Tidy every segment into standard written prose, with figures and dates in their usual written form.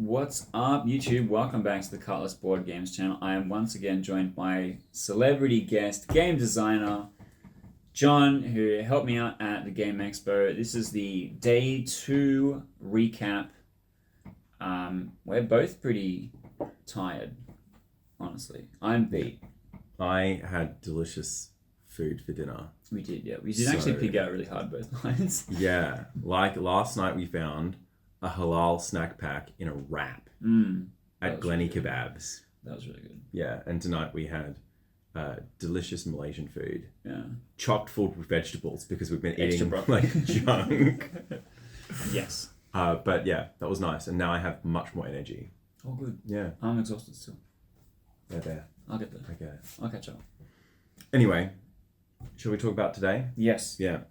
What's up, YouTube? Welcome back to the Cutlass Board Games channel. I am once again joined by celebrity guest, game designer, John, who helped me out at the Game Expo. This is the day 2 recap. We're both pretty tired, honestly. I'm beat. I had delicious food for dinner. We did, yeah. We did actually pig out really hard both nights. Yeah, like last night we found a halal snack pack in a wrap at Glenny really Kebabs. That was really good. Yeah, and tonight we had delicious Malaysian food. Yeah. Chocked full with vegetables because we've been Extra eating broccoli. like junk. Yes. But yeah, that was nice. And now I have much more energy. Oh, good. Yeah. I'm exhausted still. There. I'll get there. I get it. I'll catch up. Anyway, shall we talk about today? Yes. Yeah.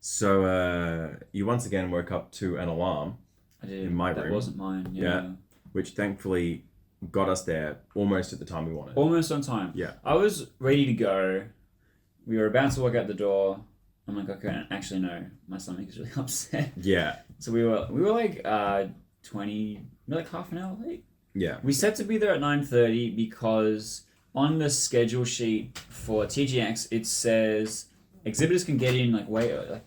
So you once again woke up to an alarm. I did. In my room. That wasn't mine. Yeah. Which thankfully got us there almost at the time we wanted. Almost on time. Yeah. I was ready to go. We were about to walk out the door. I'm like, okay, actually no, my stomach is really upset. Yeah. So we were like 20, like half an hour late. Yeah. We set to be there at 9:30 because on the schedule sheet for TGX it says exhibitors can get in like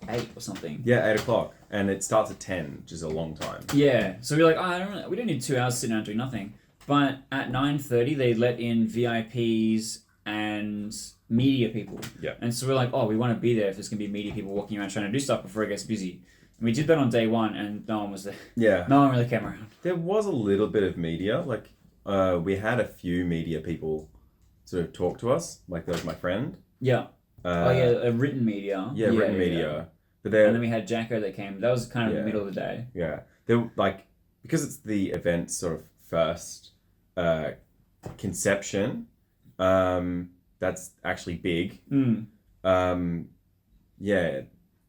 8 or something. Yeah, 8 o'clock. And it starts at 10, which is a long time. Yeah. So we're like, we don't need 2 hours sitting around doing nothing. But at 9:30 they let in VIPs and media people. Yeah. And so we're like, we want to be there if there's going to be media people walking around trying to do stuff before it gets busy. And we did that on day 1 and no one was there. Yeah. No one really came around. There was a little bit of media. Like, we had a few media people sort of talk to us. Like, there was my friend. Yeah. A written media. Yeah, written media. Yeah. But And then we had Jacko that came. That was kind of the middle of the day. Yeah. There, like, because it's the event's sort of first conception, that's actually big. Yeah,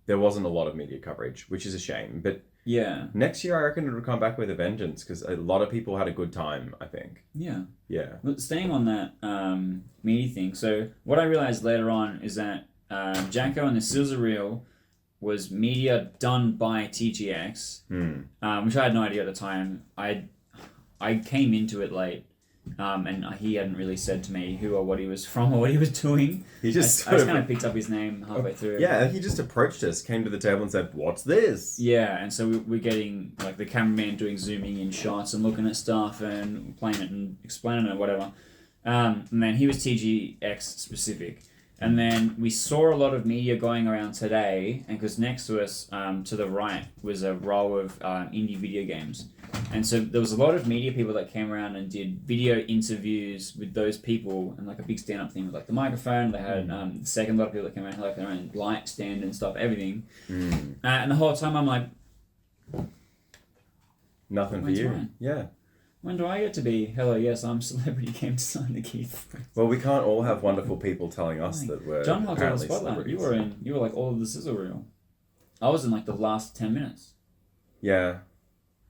there wasn't a lot of media coverage, which is a shame. But yeah, next year I reckon it'll come back with a vengeance because a lot of people had a good time, I think. Yeah. Yeah. But staying on that media thing, so what I realized later on is that Jacko and the Sizzle Reel was media done by TGX, which I had no idea at the time. I came into it late, and he hadn't really said to me who or what he was from or what he was doing. He just I just kind of picked up his name halfway through. Yeah, he just approached us, came to the table and said, "What's this?" Yeah, and so we're getting like the cameraman doing zooming in shots and looking at stuff and playing it and explaining it, whatever. And then he was TGX specific. And then we saw a lot of media going around today, and because next to us, to the right, was a row of indie video games. And so there was a lot of media people that came around and did video interviews with those people, and like a big stand-up thing with like the microphone. They had the second lot of people that came around had like their own light stand and stuff, everything. And the whole time I'm like, nothing for when's you. mine? Yeah. When do I get to be, hello, yes, I'm celebrity game designer Keith? Well, we can't all have wonderful people telling us Like, that we're John Hodge on the apparently spotlight. celebrities. You were like all of the sizzle reel. I was in like the last 10 minutes. Yeah.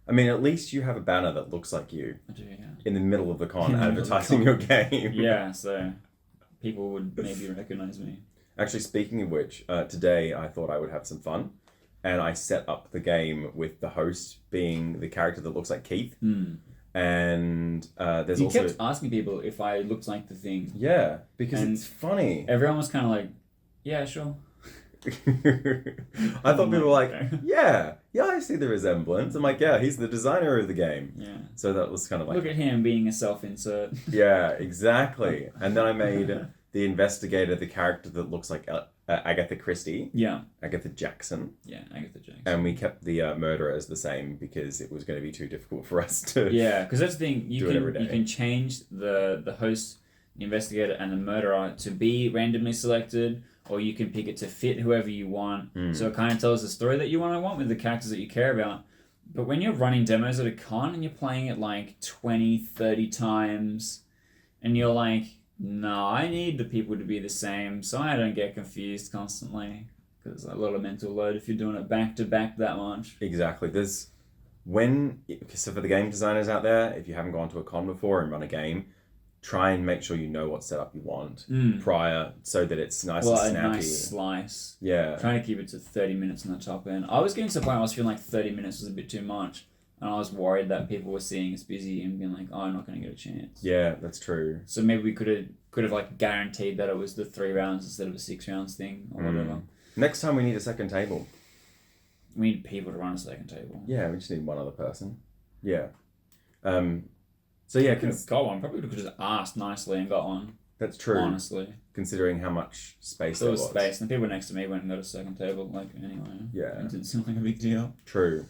I mean, at least you have a banner that looks like you I do, yeah. in the middle of the con In the middle of the advertising con. your game. Yeah, so people would maybe recognize me. Actually, speaking of which, today I thought I would have some fun. And I set up the game with the host being the character that looks like Keith. And there's You also... kept asking people if I looked like the thing. Yeah, because And it's funny. Everyone was kind of like, yeah, sure. I thought people were like, yeah, I see the resemblance. I'm like, yeah, he's the designer of the game. Yeah. So that was kind of like... Look at him being a self-insert. Yeah, exactly. And then I made the investigator the character that looks like Agatha Christie. Yeah. Agatha Jackson. Yeah, Agatha Jackson. And we kept the murderer as the same because it was going to be too difficult for us to... Yeah, because that's the thing. You do it every day. can change the host, the investigator, and the murderer to be randomly selected, or you can pick it to fit whoever you want. So it kind of tells the story that you want with the characters that you care about. But when you're running demos at a con and you're playing it like 20, 30 times, and you're like, no, I need the people to be the same so I don't get confused constantly. Because a lot of mental load if you're doing it back to back that much. Exactly. So for the game designers out there, if you haven't gone to a con before and run a game, try and make sure you know what setup you want prior so that it's nice and snappy. A nice slice. Yeah. Trying to keep it to 30 minutes on the top end. I was getting to the point where I was feeling like 30 minutes was a bit too much. and I was worried that people were seeing us busy and being like, "Oh, I'm not going to get a chance." Yeah, that's true. So maybe we could have like guaranteed that it was the 3 rounds instead of a 6 rounds thing or whatever. Next time we need a second table. We need people to run a second table. Yeah, we just need one other person. Yeah. So yeah, got one. Probably could have just asked nicely and got one. That's true. Honestly, considering how much space there there was space, and the people next to me went and got a second table. Like anyway, Yeah. it didn't seem like a big deal. True.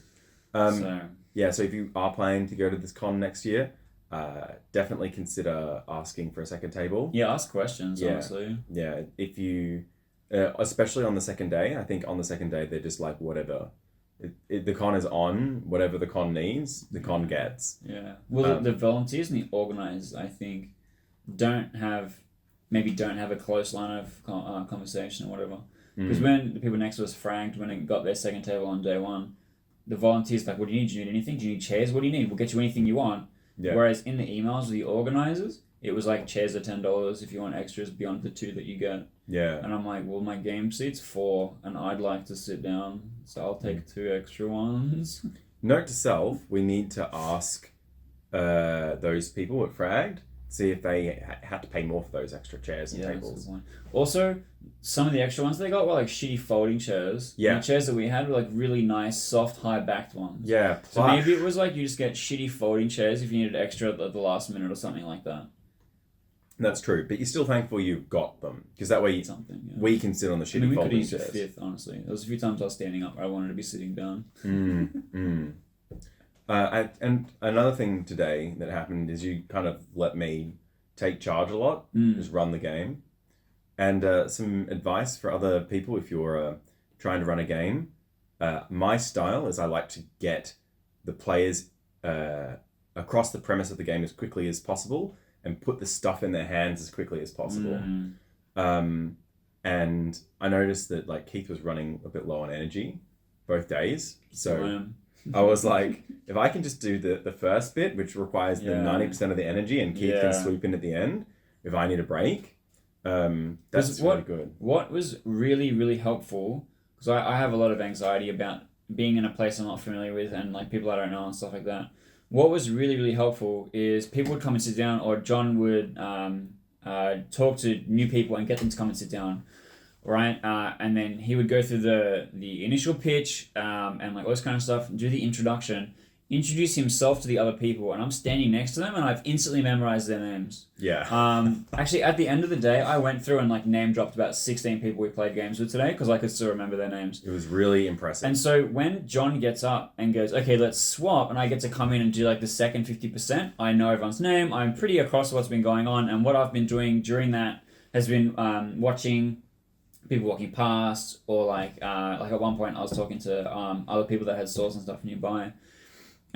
So Yeah, so if you are planning to go to this con next year, definitely consider asking for a second table. yeah, ask questions. Yeah. Honestly, Yeah, if you, especially on the second day, I think on the second day they're just like whatever. The con is on, whatever the con needs, the con gets. yeah. Well, the volunteers and the organisers, I think, don't have a close line of conversation or whatever. Because when the people next to us fragged when it got their second table on day one, the volunteers like, "What do you need? Do you need anything? Do you need chairs? What do you need? We'll get you anything you want." Yeah. Whereas in the emails of the organisers, it was like chairs are $10 if you want extras beyond the 2 that you get. Yeah. And I'm like, well, my game seat's 4, and I'd like to sit down, so I'll take 2 extra ones. Note to self: we need to ask those people at Fragged, see if they had to pay more for those extra chairs and tables. Also, some of the extra ones they got were like shitty folding chairs. Yeah. And the chairs that we had were like really nice, soft, high-backed ones. Yeah. So maybe it was like you just get shitty folding chairs if you needed extra at the last minute or something like that. That's true, but you're still thankful you got them, because that way we can sit on the shitty we folding could chairs. eat the 5th, honestly. There was a few times I was standing up where I wanted to be sitting down. And another thing today that happened is you kind of let me take charge a lot, just run the game. And some advice for other people if you're trying to run a game. My style is I like to get the players across the premise of the game as quickly as possible and put the stuff in their hands as quickly as possible. And I noticed that like Keith was running a bit low on energy both days. So I was like, if I can just do the first bit, which requires the 90% of the energy, and Keith can swoop in at the end, if I need a break, that's really good. What was really, really helpful, because I have a lot of anxiety about being in a place I'm not familiar with and like people I don't know and stuff like that. What was really, really helpful is people would come and sit down, or John would talk to new people and get them to come and sit down, right? And then he would go through the initial pitch and like all this kind of stuff, do the introduction, introduce himself to the other people, and I'm standing next to them and I've instantly memorized their names. Yeah. Actually, at the end of the day, I went through and like name dropped about 16 people we played games with today because I could still remember their names. It was really impressive. And so when John gets up and goes, "Okay, let's swap," and I get to come in and do like the second 50%, I know everyone's name, I'm pretty across what's been going on, and what I've been doing during that has been watching people walking past, or like at one point I was talking to other people that had stores and stuff nearby.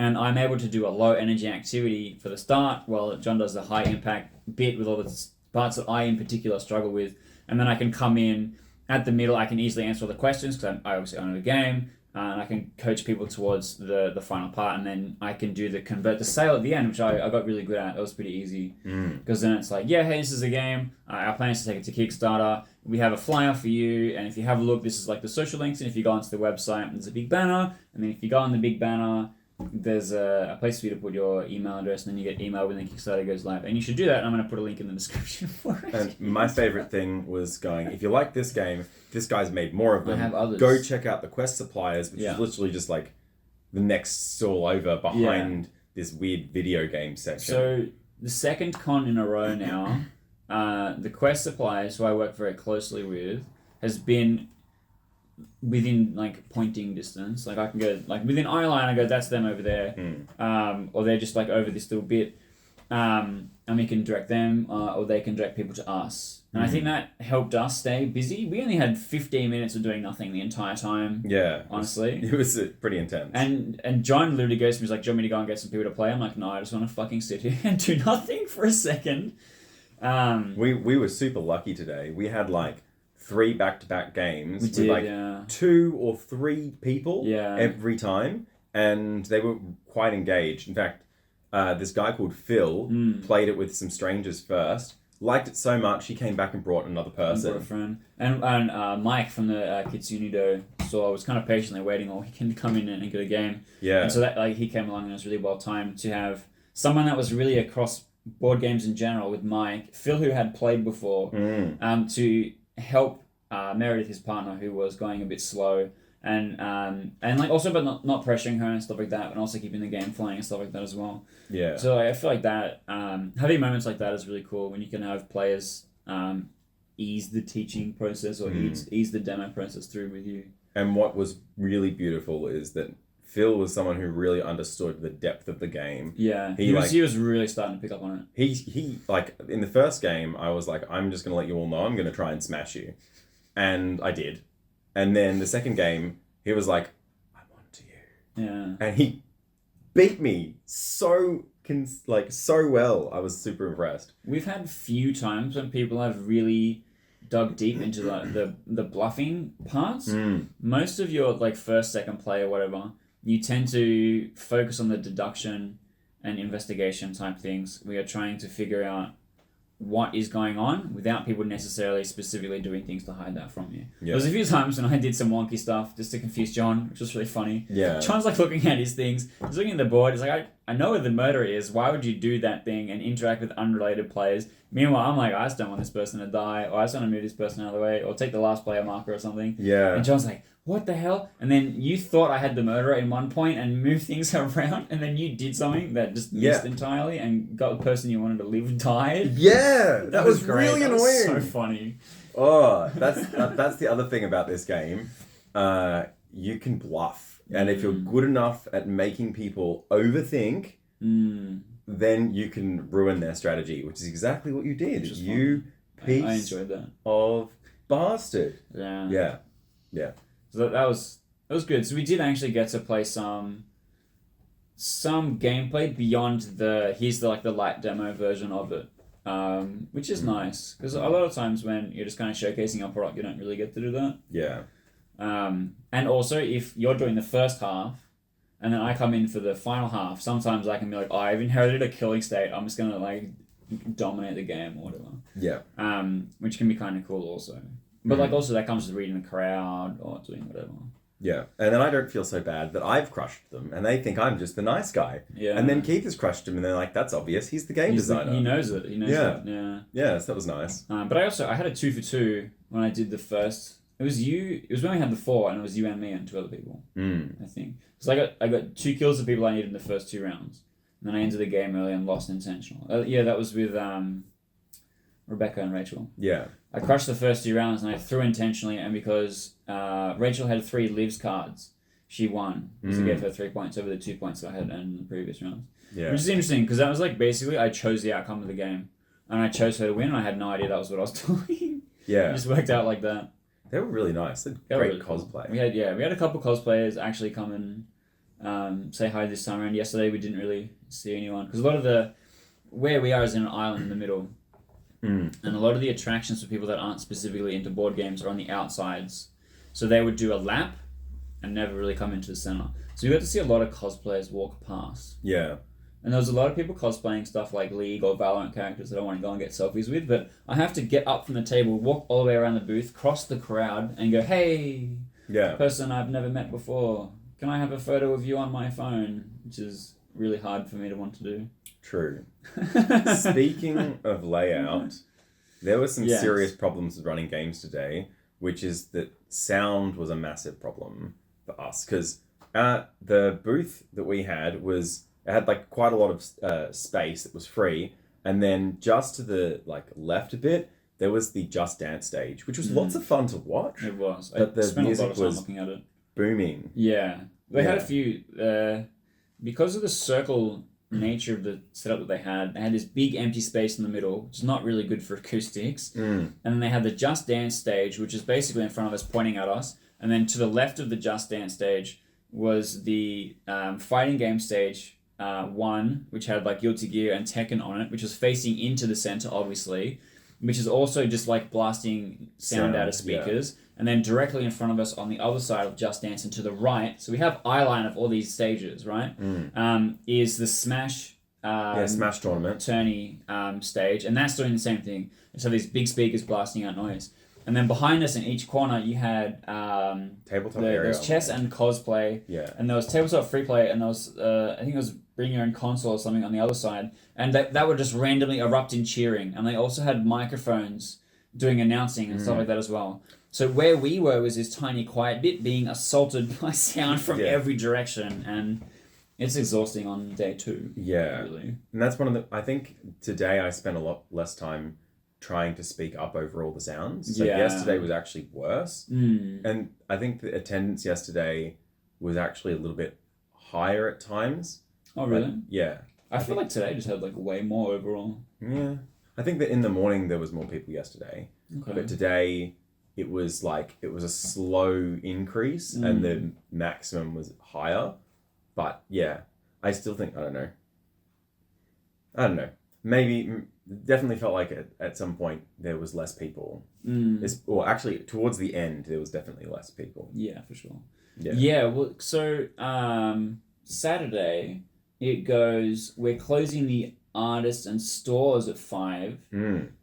And I'm able to do a low energy activity for the start while John does the high impact bit with all the parts that I in particular struggle with. And then I can come in at the middle, I can easily answer all the questions because I obviously own the game, and I can coach people towards the final part, and then I can do the convert to sale at the end, which I got really good at. It was pretty easy because then it's like, yeah, hey, this is a game. Our plan is to take it to Kickstarter. We have a flyer for you, and if you have a look, this is like the social links, and if you go onto the website, there's a big banner, and then if you go on the big banner, there's a place for you to put your email address, and then you get email when the Kickstarter goes live. And you should do that, and I'm going to put a link in the description for it. And my favourite thing was going, if you like this game, this guy's made more of them, I have others. Go check out the Quest Suppliers, which is literally just like the next stall over behind this weird video game section. So the second con in a row now, the Quest Suppliers, who I work very closely with, has been within like pointing distance. Like I can go like within eye line, I go, that's them over there. Or they're just like over this little bit. And we can direct them, or they can direct people to us. And I think that helped us stay busy. We only had 15 minutes of doing nothing the entire time. Yeah. Honestly. It was pretty intense. And John literally goes to me, he's like, "Do you want me to go and get some people to play?" I'm like, "No, I just want to fucking sit here and do nothing for a second." We were super lucky today. We had like 3 back-to-back games with 2 or 3 people every time, and they were quite engaged. In fact, this guy called Phil played it with some strangers first, liked it so much he came back and brought another person. And Mike from the Kitsunedo so I was kind of patiently waiting all weekend to come in and get a game. Yeah. And so that like he came along and it was really well timed to have someone that was really across board games in general with Mike, Phil who had played before, to help Meredith, his partner, who was going a bit slow, and like also but not pressuring her and stuff like that, and also keeping the game flowing and stuff like that as well. Yeah. So like, I feel like that having moments like that is really cool when you can have players ease the teaching process or ease the demo process through with you. And what was really beautiful is that Phil was someone who really understood the depth of the game. Yeah, he was really starting to pick up on it. He like in the first game, I was like, I'm just gonna let you all know I'm gonna try and smash you, and I did. And then the second game, he was like, I'm on to you. Yeah, and he beat me so well. I was super impressed. We've had few times when people have really dug deep into the bluffing parts. Most of your like first, second play or whatever, you tend to focus on the deduction and investigation type things. We are trying to figure out what is going on without people necessarily specifically doing things to hide that from you. Yeah. There was a few times when I did some wonky stuff just to confuse John, which was really funny. Yeah. John's like looking at his things. He's looking at the board. He's like, I know where the murder is. Why would you do that thing and interact with unrelated players? Meanwhile, I'm like, I just don't want this person to die, or I just want to move this person out of the way, or take the last player marker or something. Yeah. And John's like, what the hell? And then you thought I had the murderer in one point and moved things around, and then you did something that just missed entirely and got the person you wanted to live died. Yeah, that was great. really that annoying. Was so funny. Oh, that's the other thing about this game. You can bluff, and if you're good enough at making people overthink, then you can ruin their strategy, which is exactly what you did. You piece I enjoyed that. of bastard. Yeah. Yeah. So that was good. So we did actually get to play some gameplay beyond here's the light demo version of it, which is nice because a lot of times when you're just kind of showcasing your product, you don't really get to do that. Yeah. And also if you're doing the first half and then I come in for the final half, sometimes I can be like, oh, I've inherited a killing state. I'm just gonna like dominate the game or whatever. Yeah. Which can be kind of cool also. But like also that comes with reading the crowd or doing whatever. Yeah, and then I don't feel so bad that I've crushed them, and they think I'm just the nice guy. Yeah. And then Keith has crushed him, and they're like, "That's obvious. He's the game designer. He knows it. He knows it. Yeah. Yeah, so that was nice. But I had a 2 for 2 when I did the first. It was when we had the 4, and it was you and me and 2 other people. I think. So I got 2 kills of people I needed in the first 2 rounds, and then I entered the game early and lost intentional. That was with Rebecca and Rachel. Yeah. I crushed the first 2 rounds and I threw intentionally, and because Rachel had 3 lives cards, she won. Because I gave her 3 points over the 2 points I had in the previous rounds. Yeah. Which is interesting because that was like basically I chose the outcome of the game. And I chose her to win and I had no idea that was what I was doing. Yeah. It just worked out like that. They were really nice. They had great cosplay. Cool. We had a couple cosplayers actually come and say hi this time around. Yesterday we didn't really see anyone. Because a lot of where we are is in an island in the middle. And a lot of the attractions for people that aren't specifically into board games are on the outsides. So they would do a lap and never really come into the center. So you got to see a lot of cosplayers walk past. Yeah. And there was a lot of people cosplaying stuff like League or Valorant characters that I want to go and get selfies with. But I have to get up from the table, walk all the way around the booth, cross the crowd and go, hey, person I've never met before, can I have a photo of you on my phone? Which is really hard for me to want to do. True. Speaking of layout, there were some serious problems with running games today, which is that sound was a massive problem for us because the booth that we had had like quite a lot of space that was free, and then just to the left a bit there was the Just Dance stage, which was lots of fun to watch. It was. But the spent music a lot of time was looking at it. Booming. Yeah, they had a few because of the circle nature of the setup that they had this big empty space in the middle, which is not really good for acoustics. And then they had the Just Dance stage, which is basically in front of us pointing at us, and then to the left of the Just Dance stage was the fighting game stage 1, which had like Guilty Gear and Tekken on it, which was facing into the center obviously, which is also just like blasting sound out of speakers. And then directly in front of us on the other side of Just Dance and to the right, so we have eye line of all these stages, right? Is the Smash Smash tournament tourney stage, and that's doing the same thing. So these big speakers blasting out noise. And then behind us in each corner, you had Tabletop there area. was chess and cosplay. Yeah. And there was tabletop free play, and there was I think it was bring your own console or something on the other side. And that would just randomly erupt in cheering. And they also had microphones doing announcing and stuff like that as well. So where we were was this tiny quiet bit being assaulted by sound from every direction, and it's exhausting on day 2. Yeah. Really. And that's one of the... I think today I spent a lot less time trying to speak up over all the sounds. So yesterday was actually worse. And I think the attendance yesterday was actually a little bit higher at times. Oh, really? Yeah. I feel like today just had like way more overall. Yeah. I think that in the morning there was more people yesterday. Okay. But today it was a slow increase and the maximum was higher. But yeah, I still think, I don't know. Maybe, definitely felt like at some point there was less people. Or actually, towards the end, there was definitely less people. Yeah, for sure. Yeah. Well, so Saturday, it goes, we're closing the artists and stores at 5,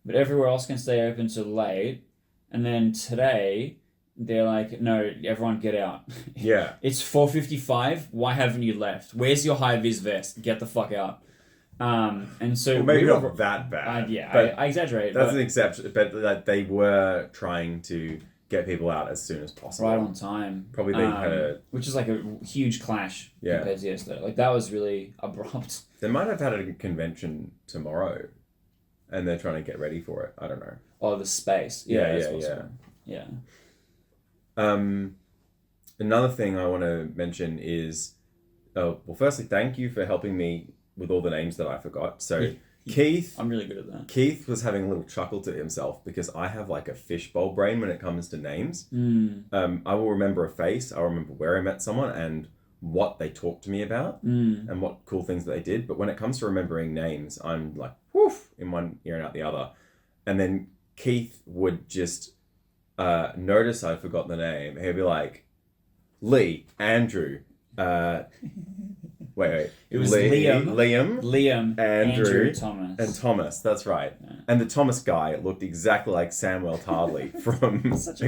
but everywhere else can stay open till late. And then today, they're like, no, everyone get out. Yeah. It's 4:55. Why haven't you left? Where's your high-vis vest? Get the fuck out. And so... Well, maybe not that bad. I exaggerate. That's an exception. But they were trying to get people out as soon as possible. Right on time. Probably they had which is like a huge clash compared to yesterday. Like, that was really abrupt. They might have had a convention tomorrow, and they're trying to get ready for it. I don't know. Oh, the space. Yeah. Another thing I want to mention is, well, firstly, thank you for helping me with all the names that I forgot. So, Keith... I'm really good at that. Keith was having a little chuckle to himself because I have like a fishbowl brain when it comes to names. I will remember a face, I'll remember where I met someone and what they talked to me about and what cool things that they did. But when it comes to remembering names, I'm like, woof, in one ear and out the other. And then Keith would just notice I forgot the name. He'd be like, Lee, Andrew, wait. It was Liam, Andrew, Thomas. And Thomas, that's right. Yeah. And the Thomas guy looked exactly like Samwell Tarly from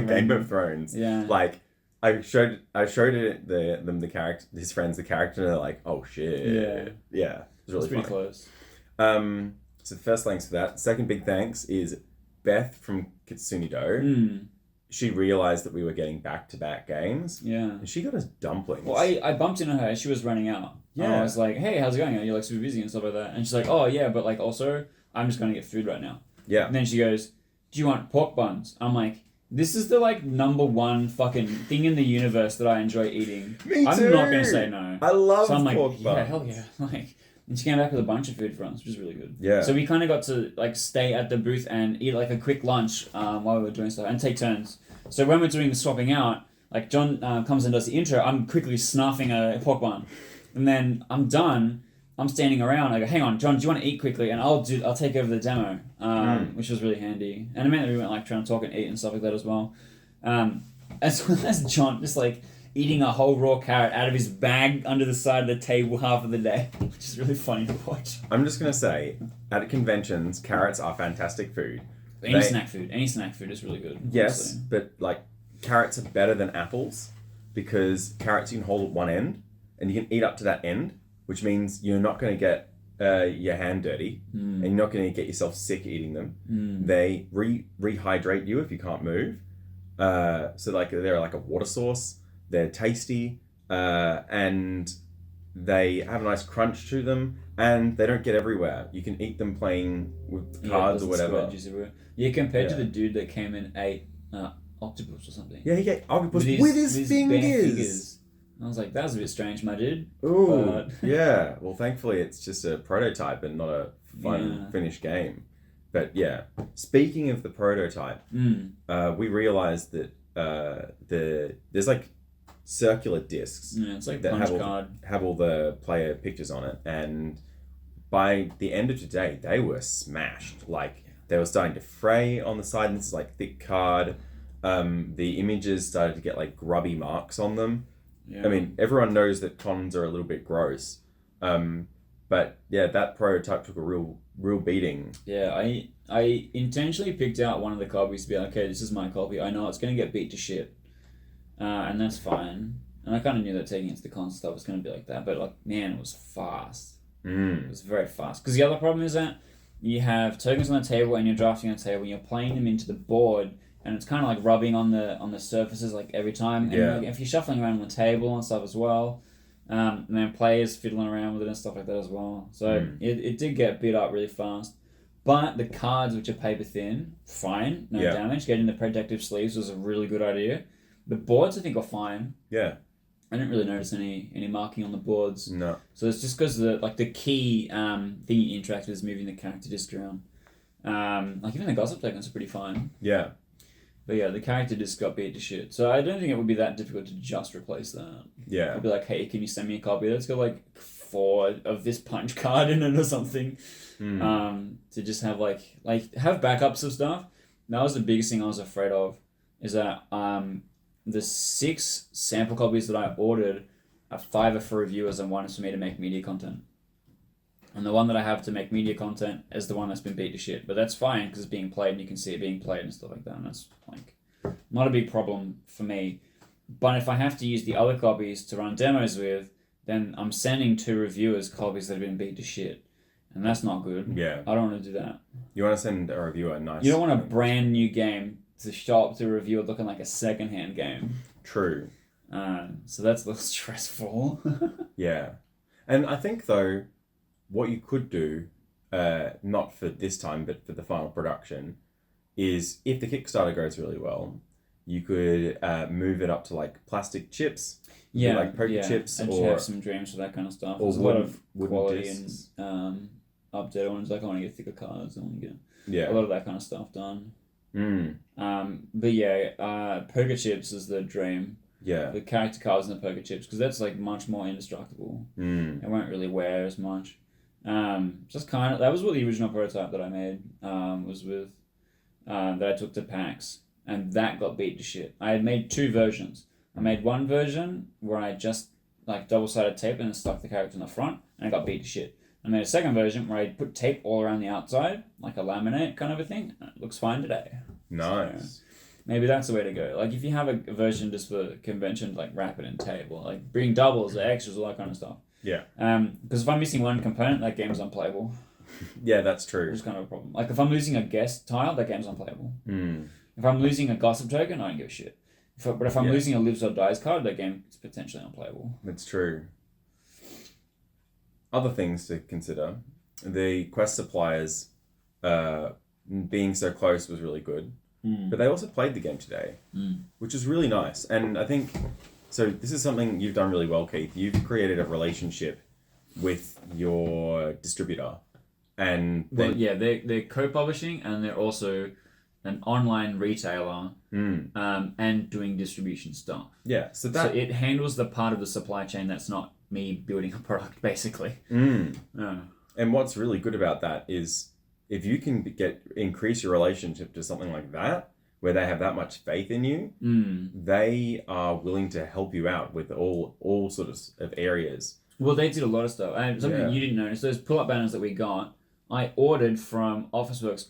Game of Thrones. Yeah. Like, I showed them the character, his friends the character, and they're like, oh shit. Yeah. It was really pretty close. So first thanks for that. Second big thanks is Beth from Kitsunedo. She realised that we were getting back-to-back games. Yeah. And she got us dumplings. Well, I bumped into her. She was running out. Yeah. I was like, hey, how's it going? Are you like super busy and stuff like that? And she's like, oh, yeah, but like also, I'm just going to get food right now. Yeah. And then she goes, do you want pork buns? I'm like, this is the like number one fucking thing in the universe that I enjoy eating. Me too. I'm not going to say no. I love so I'm like, pork buns. Yeah, hell yeah. Like, and she came back with a bunch of food for us, which is really good. Yeah. So we kind of got to like stay at the booth and eat like a quick lunch while we were doing stuff and take turns. So when we're doing the swapping out, like John comes and does the intro, I'm quickly snuffing a pork bun. And then I'm done, I'm standing around, I go, hang on, John, do you want to eat quickly? And I'll take over the demo, which was really handy. And it meant that we went like trying to talk and eat and stuff like that as well. As well as John just like eating a whole raw carrot out of his bag under the side of the table half of the day, which is really funny to watch. I'm just going to say, at conventions, carrots are fantastic food. Any snack food is really good. Yes, honestly. But like carrots are better than apples because carrots you can hold at one end and you can eat up to that end, which means you're not going to get your hand dirty and you're not going to get yourself sick eating them. They rehydrate you if you can't move. So like they're like a water source. They're tasty and they have a nice crunch to them and they don't get everywhere. You can eat them playing with cards or whatever. Yeah, compared to the dude that came and ate octopus or something. Yeah, he ate octopus with his fingers. I was like, that was a bit strange, my dude. Ooh, yeah. Well, thankfully it's just a prototype and not a fun finished game. But yeah, speaking of the prototype, we realized that there's like circular discs it's like that punch have all the player pictures on it, and by the end of today they were smashed. Like they were starting to fray on the side, and this is like thick card. The images started to get like grubby marks on them. I mean, everyone knows that cons are a little bit gross, But yeah, that prototype took a real beating. Yeah, I intentionally picked out one of the copies to be like, okay, this is my copy. I know it's going to get beat to shit. And that's fine. And I kind of knew that taking it to the con stuff was going to be like that. But, like, man, it was fast. It was very fast. Because the other problem is that you have tokens on the table and you're drafting on the table and you're playing them into the board and it's kind of like rubbing on the surfaces like every time. And like, if you're shuffling around on the table and stuff as well, and then players fiddling around with it and stuff like that as well. So it did get beat up really fast. But the cards, which are paper thin, fine, no damage. Getting the protective sleeves was a really good idea. The boards, I think, are fine. Yeah. I didn't really notice any marking on the boards. No. So it's just because the key thing you interact with is moving the character disc around. Like even the gossip tokens are pretty fine. Yeah. But yeah, the character disc got beat to shit. So I don't think it would be that difficult to just replace that. Yeah. It'd be like, hey, can you send me a copy that's got like 4 of this punch card in it or something? To just have like have backups of stuff. That was the biggest thing I was afraid of. Is that the 6 sample copies that I ordered are 5 are for reviewers and 1 is for me to make media content. And the one that I have to make media content is the one that's been beat to shit. But that's fine because it's being played and you can see it being played and stuff like that. And that's like not a big problem for me. But if I have to use the other copies to run demos with, then I'm sending to reviewers copies that have been beat to shit. And that's not good. Yeah. I don't want to do that. You want to send a reviewer a nice... You don't want a brand new game to show up to a reviewer looking like a second-hand game. True. So that's a little stressful. Yeah. And I think, though, what you could do, not for this time, but for the final production, is if the Kickstarter goes really well, you could move it up to, like, plastic chips. Yeah. Like poker chips. And or have some dreams for that kind of stuff. Or There's a lot of wooden quality discs. and updated ones. Like, I want to get thicker cards. I want to get a lot of that kind of stuff done. But yeah, poker chips is the dream. Yeah. The character cards and the poker chips, because that's like much more indestructible. It won't really wear as much. Just kind of that was what the original prototype that I made was with that I took to PAX, and that got beat to shit. I had made 2 versions. I made one version where I just like double-sided tape and stuck the character in the front, and it got beat to shit. I made a second version where I put tape all around the outside, like a laminate kind of a thing. It looks fine today. Nice. So, maybe that's the way to go. Like, if you have a version just for convention, like wrap it in tape, or like bring doubles or extras, all that kind of stuff. Yeah. Because if I'm missing one component, that game's unplayable. Yeah, that's true. Which is kind of a problem. Like, if I'm losing a guest tile, that game's unplayable. If I'm losing a gossip token, I don't give a shit. But if I'm losing a lives or dies card, that game is potentially unplayable. That's true. Other things to consider. The quest suppliers being so close was really good. But they also played the game today, which is really nice. And I think, so this is something you've done really well, Keith. You've created a relationship with your distributor. And then, they're co-publishing and they're also an online retailer and doing distribution stuff. Yeah, so it handles the part of the supply chain that's not me building a product, basically. And what's really good about that is if you can increase your relationship to something like that, where they have that much faith in you, they are willing to help you out with all sorts of areas. Well, they did a lot of stuff. And something you didn't notice, those pull-up banners that we got, I ordered from Officeworks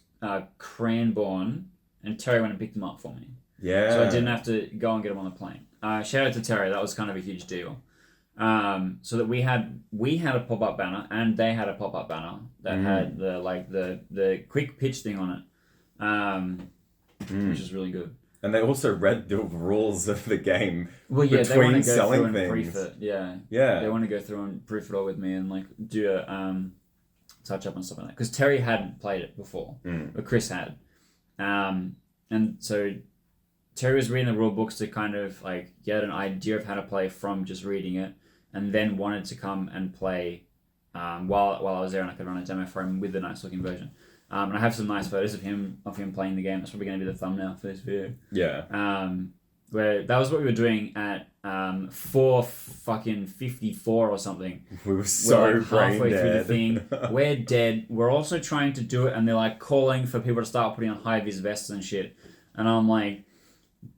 Cranbourne, and Terry went and picked them up for me. Yeah. So I didn't have to go and get them on the plane. Shout out to Terry, that was kind of a huge deal. So that we had a pop-up banner, and they had a pop-up banner that had the quick pitch thing on it, which is really good. And they also read the rules of the game. Well, yeah, they want to go selling through and things. brief it. Yeah. They want to go through and brief it all with me and like do a touch up and stuff like that. Because Terry hadn't played it before, but Chris had, and so Terry was reading the rule books to kind of like get an idea of how to play from just reading it, and then wanted to come and play while I was there, and I could run a demo for him with the nice looking version. And I have some nice photos of him playing the game. That's probably going to be the thumbnail for this video. Yeah. Where that was what we were doing at 4:54 or something. We were so we're like halfway brain through the dead. thing. We're dead. We're also trying to do it, and they're like calling for people to start putting on high-vis vests and shit. And I'm like,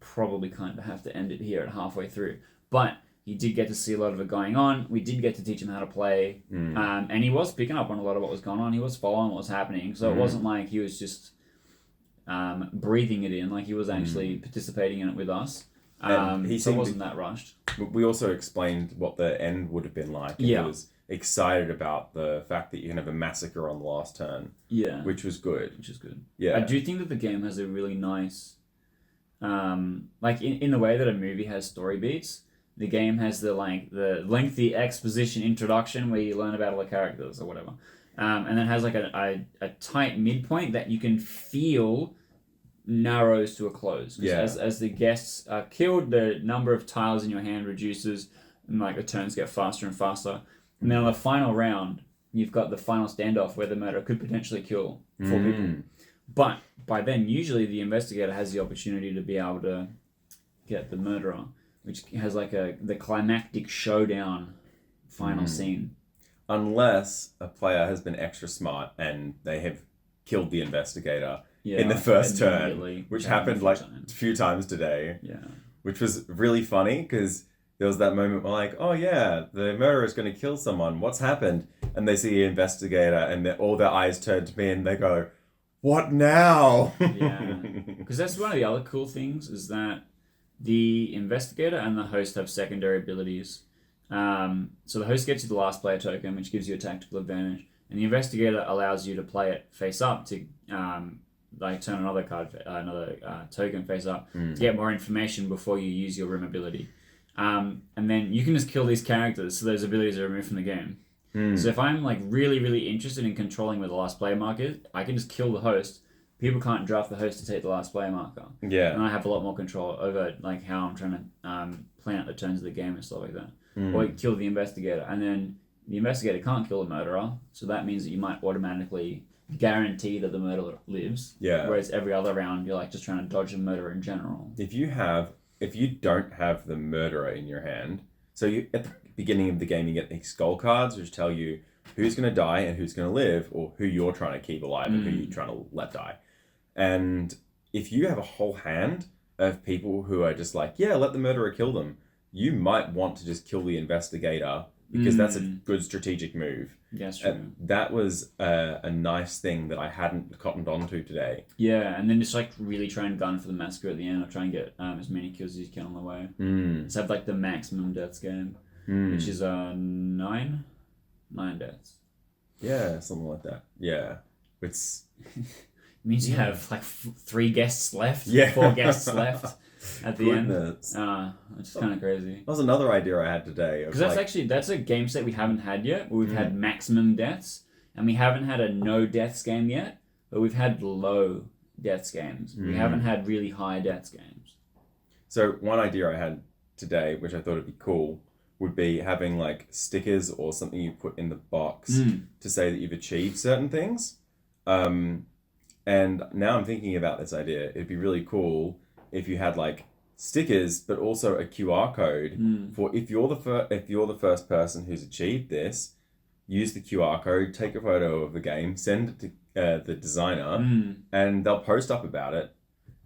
probably kind of have to end it here at halfway through. But he did get to see a lot of it going on. We did get to teach him how to play. And he was picking up on a lot of what was going on. He was following what was happening. So it wasn't like he was just breathing it in. Like he was actually participating in it with us. So it wasn't that rushed. We also explained what the end would have been like. And he was excited about the fact that you can have a massacre on the last turn. Yeah. Which was good. Which is good. Yeah. I do think that the game has a really nice... like in the way that a movie has story beats, the game has the lengthy exposition introduction where you learn about all the characters or whatever. And then it has like a tight midpoint that you can feel narrows to a close. As the guests are killed, the number of tiles in your hand reduces, and like the turns get faster and faster. And then on the final round, you've got the final standoff where the murderer could potentially kill 4 people. But by then, usually the investigator has the opportunity to be able to get the murderer, which has like the climactic showdown final scene. Unless a player has been extra smart and they have killed the investigator in the first turn, which happened like a few times today. Yeah. Which was really funny because there was that moment where like, oh yeah, the murderer is going to kill someone. What's happened? And they see the investigator and all their eyes turn to me and they go, what now? Yeah. Because that's one of the other cool things is that the investigator and the host have secondary abilities. So the host gets you the last player token, which gives you a tactical advantage. And the investigator allows you to play it face up to turn another token face up to get more information before you use your room ability. And then you can just kill these characters, so those abilities are removed from the game. So if I'm like really, really interested in controlling where the last player mark is, I can just kill the host. People can't draft the host to take the last player marker. Yeah. And I have a lot more control over like how I'm trying to plan out the turns of the game and stuff like that. Or you kill the investigator, and then the investigator can't kill the murderer, so that means that you might automatically guarantee that the murderer lives. Yeah. Whereas every other round, you're like just trying to dodge the murderer in general. If you don't have the murderer in your hand, so at the beginning of the game you get these skull cards which tell you who's going to die and who's going to live, or who you're trying to keep alive and who you're trying to let die. And if you have a whole hand of people who are just like, yeah, let the murderer kill them, you might want to just kill the investigator because that's a good strategic move. Yeah, that's true. That was a nice thing that I hadn't cottoned onto today. Yeah, and then just like really try and gun for the massacre at the end, or try and get as many kills as you can on the way. Just have like the maximum deaths game, which is 9 deaths. Yeah, something like that. Yeah, it's means you have like 3 guests left. Yeah. 4 guests left at the end. It's just kind of crazy. That was another idea I had today. Because that's a game set we haven't had yet, where we've had maximum deaths, and we haven't had a no deaths game yet, but we've had low deaths games. We haven't had really high deaths games. So one idea I had today, which I thought would be cool, would be having like stickers or something you put in the box to say that you've achieved certain things. And now I'm thinking about this idea. It'd be really cool if you had like stickers, but also a QR code for if you're the first person who's achieved this, use the QR code, take a photo of the game, send it to the designer, and they'll post up about it,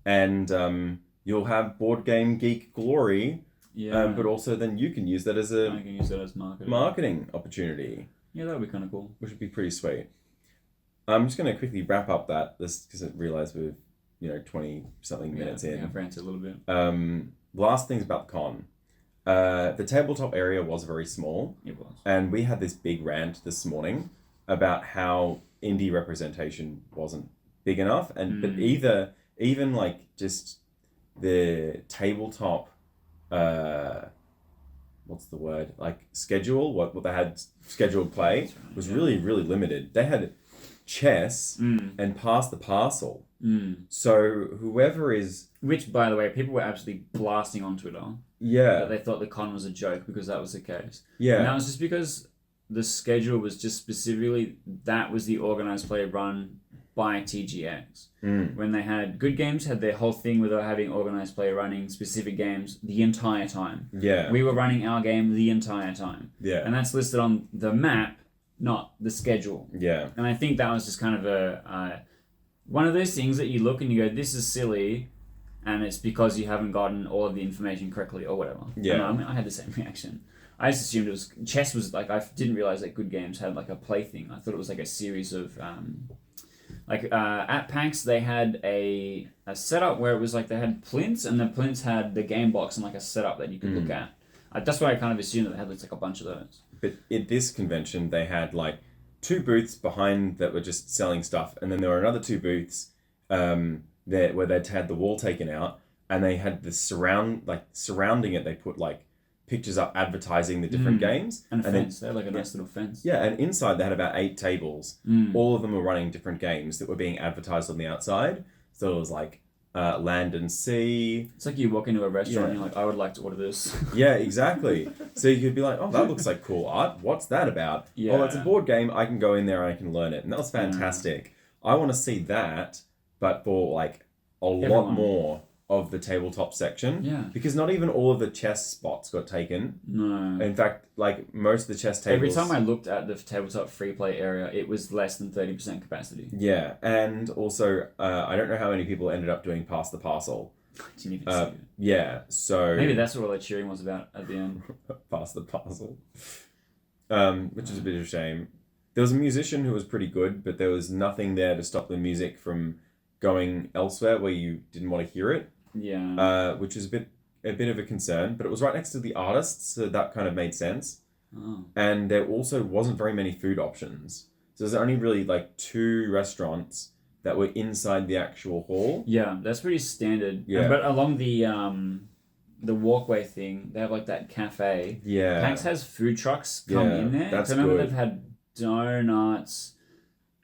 and you'll have board game geek glory. Yeah. But also then you can use that as I can use that as marketing opportunity. Yeah, that would be kind of cool. Which would be pretty sweet. I'm just going to quickly wrap up this because I realised we're 20-something minutes in. Yeah, I've ranted a little bit. Last things about the con. The tabletop area was very small. It was. And we had this big rant this morning about how indie representation wasn't big enough. But even like just the tabletop, what's the word? Like schedule, what they had scheduled play was really, really limited. They had chess and pass the parcel. So whoever is... Which, by the way, people were absolutely blasting on Twitter. Yeah. That they thought the con was a joke because that was the case. Yeah. And that was just because the schedule was just specifically... That was the organised play run by TGX. When they had... Good Games had their whole thing where they were having organised play running specific games the entire time. Yeah. We were running our game the entire time. Yeah. And that's listed on the map, not the schedule. Yeah. And I think that was just kind of one of those things that you look and you go, this is silly, and it's because you haven't gotten all of the information correctly or whatever. Yeah. And I had the same reaction. I just assumed it was chess was like, I didn't realize that good games had like a play thing. I thought it was like a series of at PAX they had a setup where it was like they had plinths, and the plinths had the game box and like a setup that you could look at. That's why I kind of assumed that they had like a bunch of those. But at this convention, they had like 2 booths behind that were just selling stuff, and then there were another 2 booths there where they'd had the wall taken out, and they had the surrounding it. They put like pictures up advertising the different games, and a fence. They had like a nice little fence. Yeah, and inside they had about 8 tables. All of them were running different games that were being advertised on the outside. So it was like Land and Sea. It's like you walk into a restaurant and you're like, I would like to order this. Yeah, exactly. So you could be like, oh, that looks like cool art. What's that about? Yeah. Oh, it's a board game. I can go in there and I can learn it. And that was fantastic. I want to see that, but for like a lot more of the tabletop section. Yeah. Because not even all of the chess spots got taken. No. In fact, like most of the chess tables... Every time I looked at the tabletop free play area, it was less than 30% capacity. Yeah, and also, I don't know how many people ended up doing Pass the Parcel. Didn't even see it. Yeah, so... Maybe that's what all that cheering was about at the end. Pass the Parcel. Which is a bit of a shame. There was a musician who was pretty good, but there was nothing there to stop the music from going elsewhere where you didn't want to hear it. Yeah. Which is a bit of a concern, but it was right next to the artists, so that kind of made sense. Oh. And there also wasn't very many food options. So there's only really like 2 restaurants that were inside the actual hall. Yeah, that's pretty standard. Yeah. But along the walkway thing, they have like that cafe. Yeah. PAX has food trucks come in there. That's I remember good. they've had donuts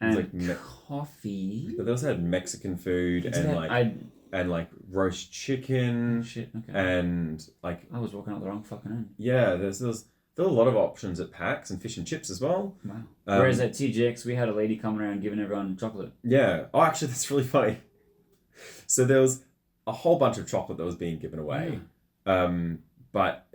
and like coffee. But they also had Mexican food and like roast chicken. Shit, okay. And like... I was walking out the wrong fucking end. Yeah, there was a lot of options at PAX, and fish and chips as well. Wow. Whereas at TGX, we had a lady coming around giving everyone chocolate. Yeah. Oh, actually, that's really funny. So there was a whole bunch of chocolate that was being given away. Yeah. But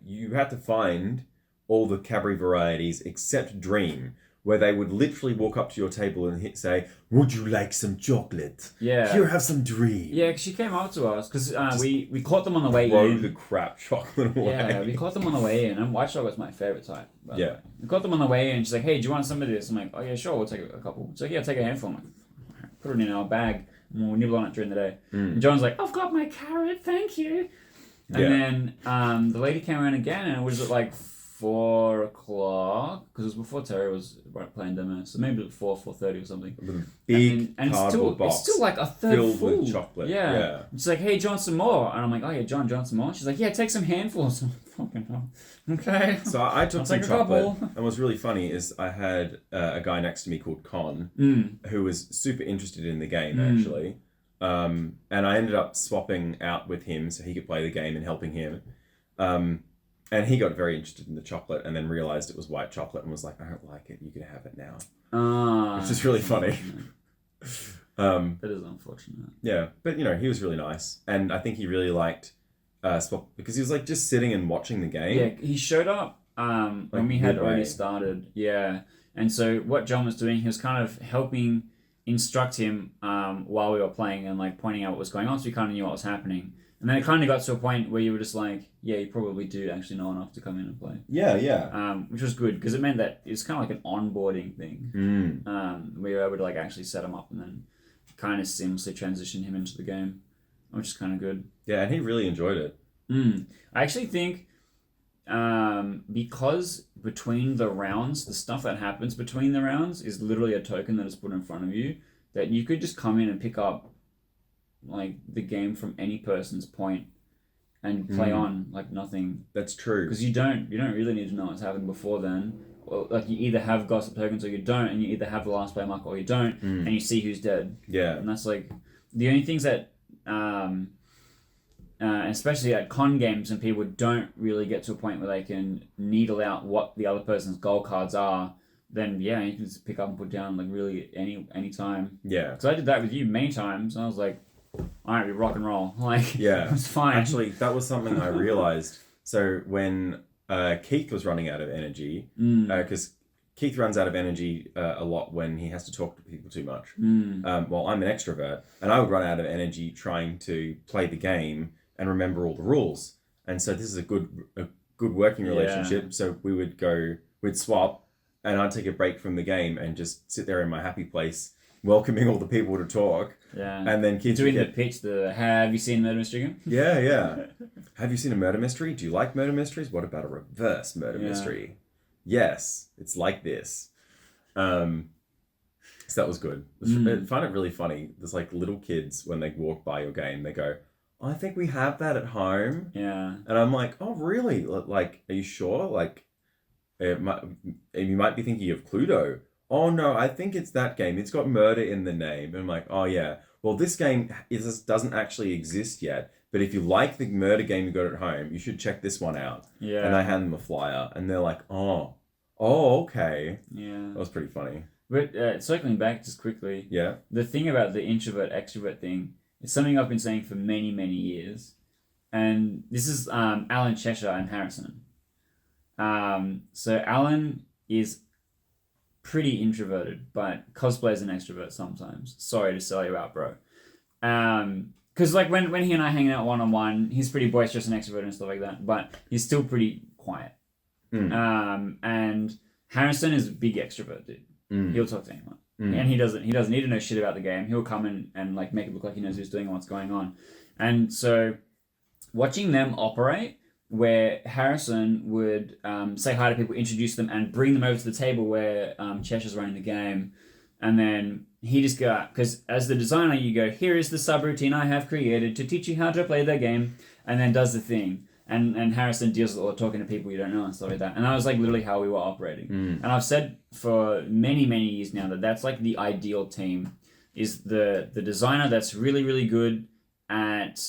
you had to find all the Cadbury varieties except Dream, where they would literally walk up to your table and say, "Would you like some chocolate? Yeah. Here, have some Dream." Yeah, because she came up to us, because we caught them on the way throw in. the crap chocolate away. Yeah, we caught them on the way in, and white chocolate's my favourite type. Yeah. We caught them on the way in, she's like, "Hey, do you want some of this?" I'm like, "Oh yeah, sure, we'll take a couple." She's like, "Yeah, take a handful." I'm like, "Alright." Put it in our bag, and we'll nibble on it during the day. And John's like, "I've got my carrot, thank you." And then the lady came around again, and it was at like 4 o'clock, because it was before Terry was playing demo, so maybe at 4:30 or something. With a big cardboard box it's still like a third filled full with chocolate. Yeah. She's like, "Hey, do you want some more?" And I'm like, "Oh yeah, John, do you want some more?" She's like, "Yeah, take some handfuls." I'm like, "Fucking hell." Okay. So I took I'll some take a chocolate, couple. and what's really funny is I had a guy next to me called Con, who was super interested in the game actually, and I ended up swapping out with him so he could play the game and helping him. And he got very interested in the chocolate and then realised it was white chocolate and was like, "I don't like it, you can have it now." Which is really funny. That is unfortunate. Yeah, but he was really nice. And I think he really liked Swap, because he was like just sitting and watching the game. Yeah, he showed up when we had already started. Yeah. And so what John was doing, he was kind of helping instruct him while we were playing and like pointing out what was going on, so we kind of knew what was happening. And then it kind of got to a point where you were just like, yeah, you probably do actually know enough to come in and play. Yeah. Which was good, because it meant that it's kind of like an onboarding thing. We were able to like actually set him up and then kind of seamlessly transition him into the game, which is kind of good. Yeah, and he really enjoyed it. I actually think because between the rounds, the stuff that happens between the rounds is literally a token that is put in front of you, that you could just come in and pick up like the game from any person's point and play on like nothing. That's true. Because you don't really need to know what's happened before then. Well, like you either have gossip tokens or you don't, and you either have the last play marker or you don't, and you see who's dead. Yeah. And that's like the only things that especially at con games, and people don't really get to a point where they can needle out what the other person's goal cards are, then yeah, you can just pick up and put down like really any time. Yeah. Because I did that with you many times, and I was like, all right, we rock and roll. Like, yeah, it's fine. Actually, that was something I realized. So when Keith was running out of energy, because Keith runs out of energy a lot when he has to talk to people too much. Well, I'm an extrovert, and I would run out of energy trying to play the game and remember all the rules. And so this is a good working relationship. So we'd swap, and I'd take a break from the game and just sit there in my happy place, welcoming all the people to talk. Yeah. And then Keith doing the pitch, have you seen Murder Mystery Game? Yeah. Have you seen a murder mystery? Do you like murder mysteries? What about a reverse murder mystery? Yes, it's like this. So that was good. I find it really funny. There's like little kids, when they walk by your game, they go, I think we have that at home. Yeah. And I'm like, oh, really? Like, are you sure? Like, you might be thinking of Cluedo. Oh, no, I think it's that game. It's got murder in the name. And I'm like, oh, yeah. Well, this game doesn't actually exist yet. But if you like the murder game you got at home, you should check this one out. Yeah. And I hand them a flyer. And they're like, oh, okay. Yeah. That was pretty funny. But circling back just quickly. Yeah. The thing about the introvert-extrovert thing, it's something I've been saying for many, many years. And this is Allan, Cheshire, and Harrison. So Allan is pretty introverted, but cosplays an extrovert sometimes. Sorry to sell you out, bro. Because like when he and I hang out one-on-one, he's pretty boisterous and extroverted and stuff like that, but he's still pretty quiet. And Harrison is a big extrovert, dude. He'll talk to anyone. And he doesn't need to know shit about the game. He'll come and like make it look like he knows who's doing and what's going on. And so watching them operate, where Harrison would say hi to people, introduce them, and bring them over to the table where Cheshire's running the game. And then he just go, because as the designer, you go, here is the subroutine I have created to teach you how to play the game, and then does the thing. And Harrison deals with all talking to people you don't know and stuff like that. And that was like literally how we were operating. And I've said for many, many years now that that's like the ideal team, is the designer that's really, really good at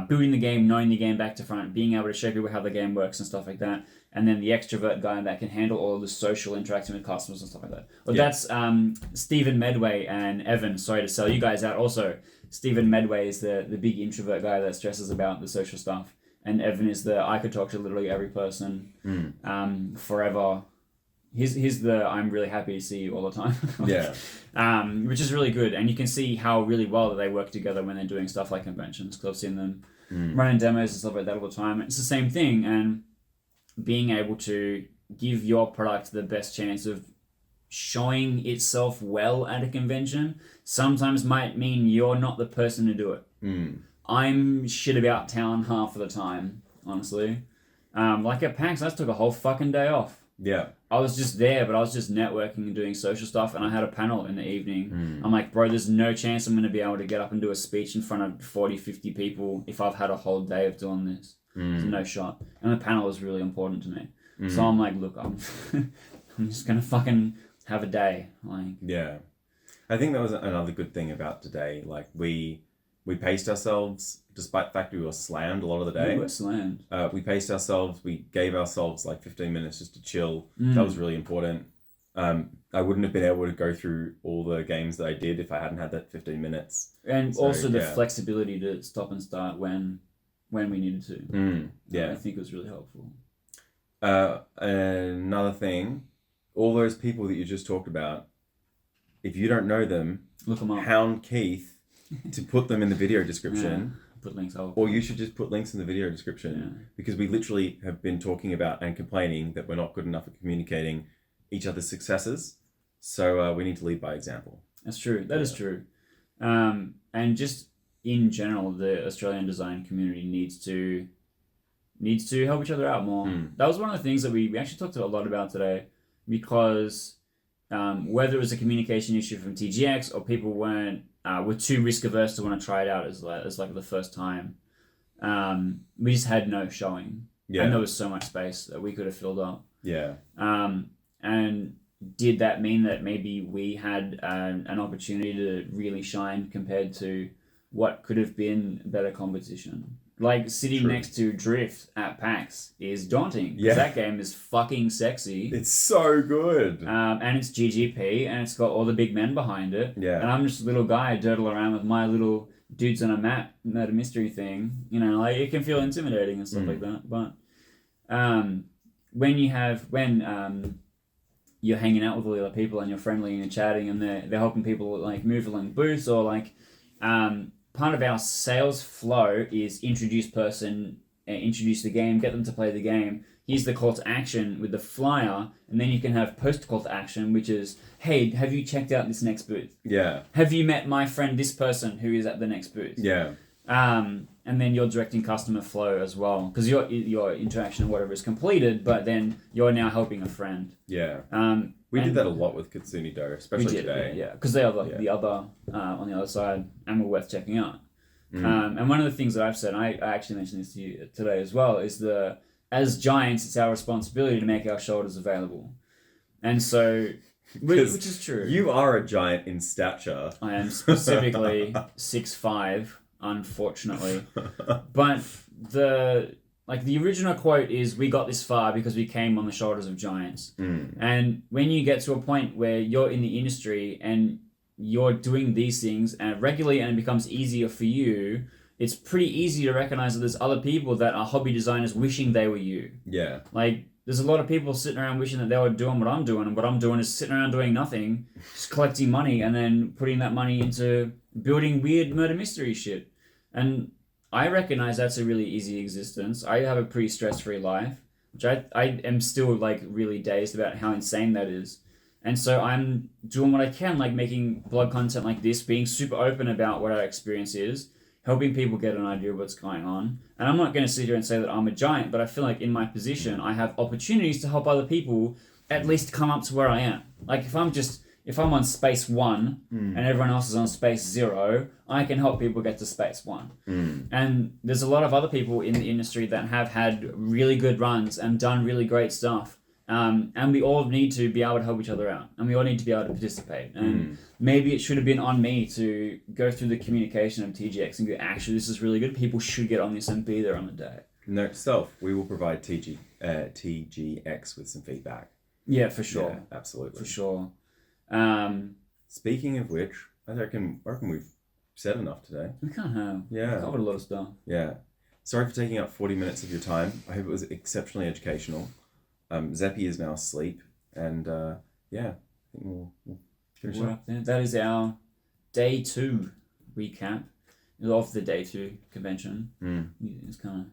building the game, knowing the game back to front, being able to show people how the game works and stuff like that. And then the extrovert guy that can handle all of the social interaction with customers and stuff like that. Well, that's Stephen Medway and Evin. Sorry to sell you guys out. Also, Stephen Medway is the big introvert guy that stresses about the social stuff. And Evin is I could talk to literally every person forever. He's the I'm really happy to see you all the time. Which is really good. And you can see how really well that they work together when they're doing stuff like conventions, because I've seen them running demos and stuff like that all the time. It's the same thing. And being able to give your product the best chance of showing itself well at a convention sometimes might mean you're not the person to do it. I'm shit about town half of the time, honestly. Like at PAX, I took a whole fucking day off. Yeah. I was just there, but I was just networking and doing social stuff, and I had a panel in the evening. I'm like, bro, there's no chance I'm going to be able to get up and do a speech in front of 40, 50 people if I've had a whole day of doing this. There's no shot. And the panel is really important to me. So I'm like, look, I'm just going to fucking have a day. Like, yeah. I think that was another good thing about today. Like, we paced ourselves, despite the fact we were slammed a lot of the day. We were slammed. We paced ourselves. We gave ourselves like 15 minutes just to chill. That was really important. I wouldn't have been able to go through all the games that I did if I hadn't had that 15 minutes. And so, also the flexibility to stop and start when we needed to. I think it was really helpful. Another thing, all those people that you just talked about, if you don't know them, look them up. Hound Keith to put them in the video description. Put links up. Or you should just put links in the video description, because we literally have been talking about and complaining that we're not good enough at communicating each other's successes. So we need to lead by example. That's true. That is true. And just in general, the Australian design community needs to help each other out more. That was one of the things that we actually talked a lot about today, because whether it was a communication issue from TGX or people were too risk averse to want to try it out as like the first time, we just had no showing. And there was so much space that we could have filled up. And did that mean that maybe we had an opportunity to really shine compared to what could have been better competition? Like, sitting next to Drift at PAX is daunting. Because that game is fucking sexy. It's so good. And it's GGP, and it's got all the big men behind it. And I'm just a little guy dirtle around with my little dudes on a map murder mystery thing. You know, like, it can feel intimidating and stuff like that. But when you're hanging out with all the other people and you're friendly and you're chatting and they're helping people like move along booths or like part of our sales flow is introduce the game, get them to play the game. Here's the call to action with the flyer, and then you can have post call to action, which is, hey, have you checked out this next booth? Yeah. Have you met my friend, this person who is at the next booth? Yeah. And then you're directing customer flow as well, because your interaction or whatever is completed, but then you're now helping a friend. Yeah. We did that a lot with Kitsunedo, especially today. Yeah, because they are the other on the other side, and were worth checking out. And one of the things that I've said, I actually mentioned this to you today as well, is as giants, it's our responsibility to make our shoulders available. And so, which is true. You are a giant in stature. I am specifically 6'5", unfortunately. But the original quote is, we got this far because we came on the shoulders of giants. And when you get to a point where you're in the industry and you're doing these things regularly and it becomes easier for you, it's pretty easy to recognize that there's other people that are hobby designers wishing they were you. Yeah. Like, there's a lot of people sitting around wishing that they were doing what I'm doing, and what I'm doing is sitting around doing nothing, just collecting money and then putting that money into building weird murder mystery shit. And I recognize that's a really easy existence. I have a pretty stress-free life, which I am still like really dazed about how insane that is. And so I'm doing what I can, like making blog content like this, being super open about what our experience is, helping people get an idea of what's going on. And I'm not going to sit here and say that I'm a giant, but I feel like in my position, I have opportunities to help other people at least come up to where I am. Like if I'm on space 1 and everyone else is on space 0, I can help people get to space 1. And there's a lot of other people in the industry that have had really good runs and done really great stuff. And we all need to be able to help each other out, and we all need to be able to participate. And maybe it should have been on me to go through the communication of TGX and go, actually, this is really good. People should get on this and be there on the day. Note to self, we will provide TGX with some feedback. Yeah, for sure. Yeah, absolutely. For sure. Speaking of which, I reckon we've said enough today. We can't have. Yeah. We covered a lot of stuff. Yeah. Sorry for taking up 40 minutes of your time. I hope it was exceptionally educational. Zeppy is now asleep, and yeah, I think we'll finish up. That is our day 2 recap of the day 2 convention. It's kind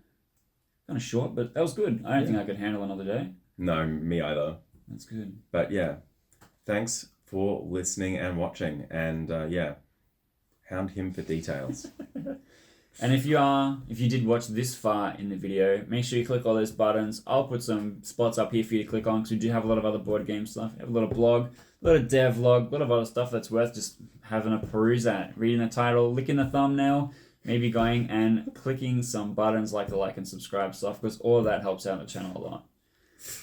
of short, but that was good. I don't think I could handle another day. No, me either. That's good. But yeah, thanks for listening and watching, and yeah, hound him for details. And if you did watch this far in the video, make sure you click all those buttons. I'll put some spots up here for you to click on, because we do have a lot of other board game stuff. We have a lot of blog, a lot of devlog, a lot of other stuff that's worth just having a peruse at. Reading the title, licking the thumbnail, maybe going and clicking some buttons like the like and subscribe stuff, because all of that helps out the channel a lot.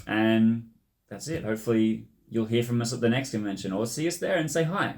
And that's it. Hopefully you'll hear from us at the next convention, or see us there and say hi.